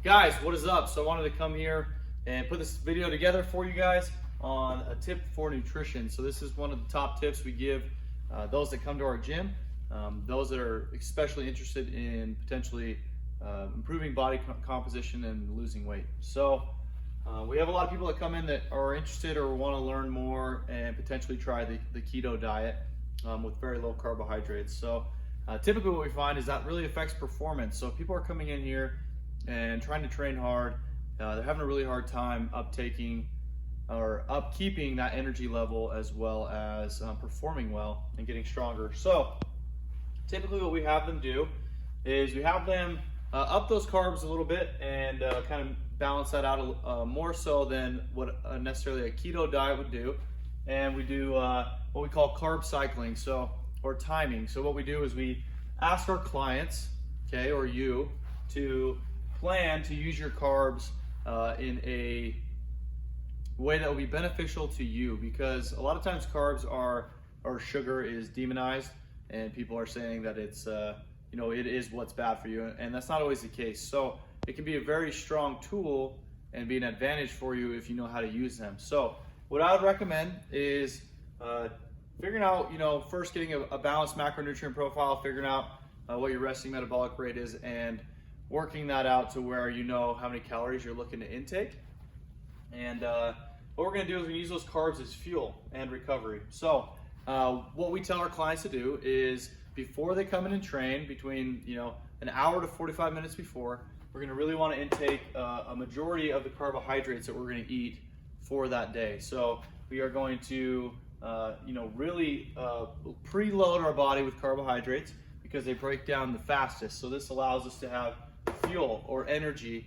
Guys, what is up? So I wanted to come here and put this video together for you guys on a tip for nutrition. So this is one of the top tips we give those that come to our gym, those that are especially interested in potentially improving body composition and losing weight. So we have a lot of people that come in that are interested or want to learn more and potentially try the keto diet with very low carbohydrates. So typically what we find is that really affects performance. So if people are coming in here and trying to train hard, they're having a really hard time upkeeping that energy level, as well as performing well and getting stronger. So typically what we have them do is we have them up those carbs a little bit and kind of balance that out more so than what necessarily a keto diet would do. And we do what we call carb cycling, or timing. So what we do is we ask our clients, okay, or you, to plan to use your carbs in a way that will be beneficial to you, because a lot of times carbs or sugar is demonized, and people are saying that it's it is what's bad for you, and that's not always the case. So it can be a very strong tool and be an advantage for you if you know how to use them. So what I would recommend is figuring out, first getting a balanced macronutrient profile, figuring out what your resting metabolic rate is, and working that out to where you know how many calories you're looking to intake. And what we're going to do is we use those carbs as fuel and recovery. So what we tell our clients to do is, before they come in and train, between an hour to 45 minutes before, we're going to really want to intake a majority of the carbohydrates that we're going to eat for that day. So we are going to really preload our body with carbohydrates because they break down the fastest. So this allows us to have fuel or energy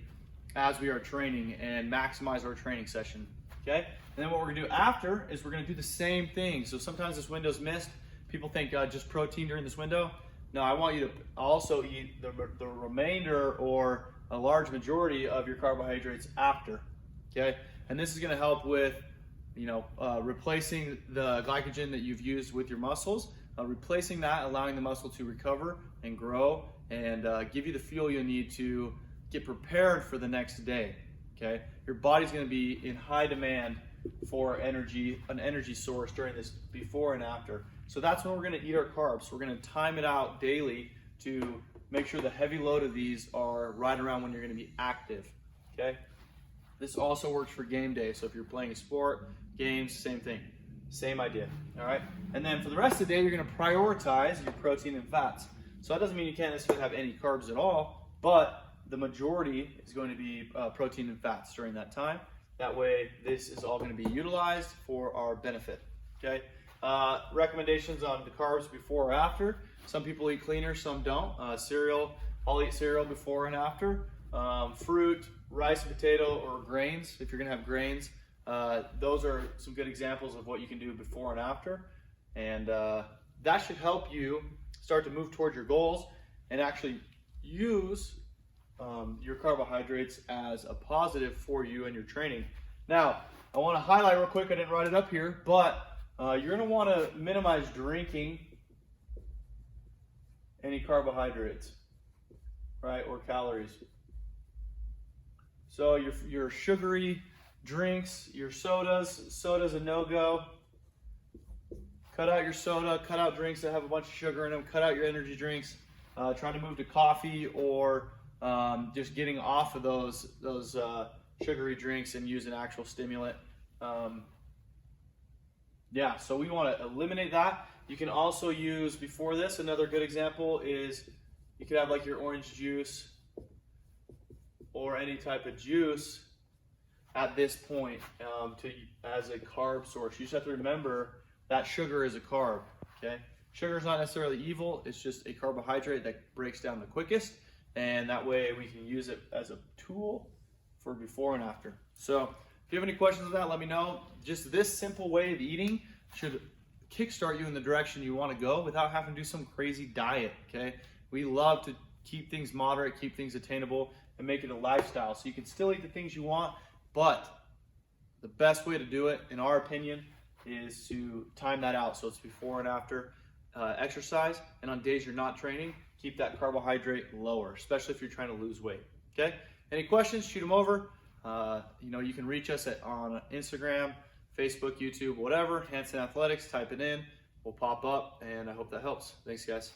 as we are training and maximize our training session, okay? And then what we're gonna do after is we're gonna do the same thing. So sometimes this window's missed. People think just protein during this window. No, I want you to also eat the remainder or a large majority of your carbohydrates after, okay? And this is gonna help with replacing the glycogen that you've used with your muscles, replacing that, allowing the muscle to recover and grow, and give you the fuel you need to get prepared for the next day, okay? Your body's gonna be in high demand for energy, an energy source during this before and after. So that's when we're gonna eat our carbs. We're gonna time it out daily to make sure the heavy load of these are right around when you're gonna be active, okay? This also works for game day. So if you're playing a sport, games, same thing, same idea, all right? And then for the rest of the day, you're gonna prioritize your protein and fats. So that doesn't mean you can't necessarily have any carbs at all, but the majority is going to be protein and fats during that time. That way, this is all going to be utilized for our benefit, okay? Recommendations on the carbs before or after. Some people eat cleaner, some don't. Cereal, I'll eat cereal before and after. Fruit, rice and potato, or grains, if you're going to have grains. Those are some good examples of what you can do before and after. And that should help you start to move towards your goals and actually use your carbohydrates as a positive for you and your training. Now, I want to highlight real quick, I didn't write it up here, but you're going to want to minimize drinking any carbohydrates, right, or calories. So your sugary drinks, your soda's a no-go. Cut out your soda, cut out drinks that have a bunch of sugar in them, cut out your energy drinks. Try to move to coffee or just getting off of those sugary drinks and use an actual stimulant. Yeah, so we want to eliminate that. You can also use, before this, another good example is you could have like your orange juice or any type of juice at this point as a carb source. You just have to remember that sugar is a carb, okay? Sugar is not necessarily evil, it's just a carbohydrate that breaks down the quickest, and that way we can use it as a tool for before and after. So if you have any questions on that, let me know. Just this simple way of eating should kickstart you in the direction you want to go without having to do some crazy diet, okay? We love to keep things moderate, keep things attainable, and make it a lifestyle. So you can still eat the things you want, but the best way to do it, in our opinion, is to time that out so it's before and after exercise, and on days you're not training, keep that carbohydrate lower, especially if you're trying to lose weight, okay? Any questions, shoot them over. You can reach us on Instagram, Facebook, YouTube, whatever. Hanson Athletics, type it in. We'll pop up, and I hope that helps. Thanks, guys.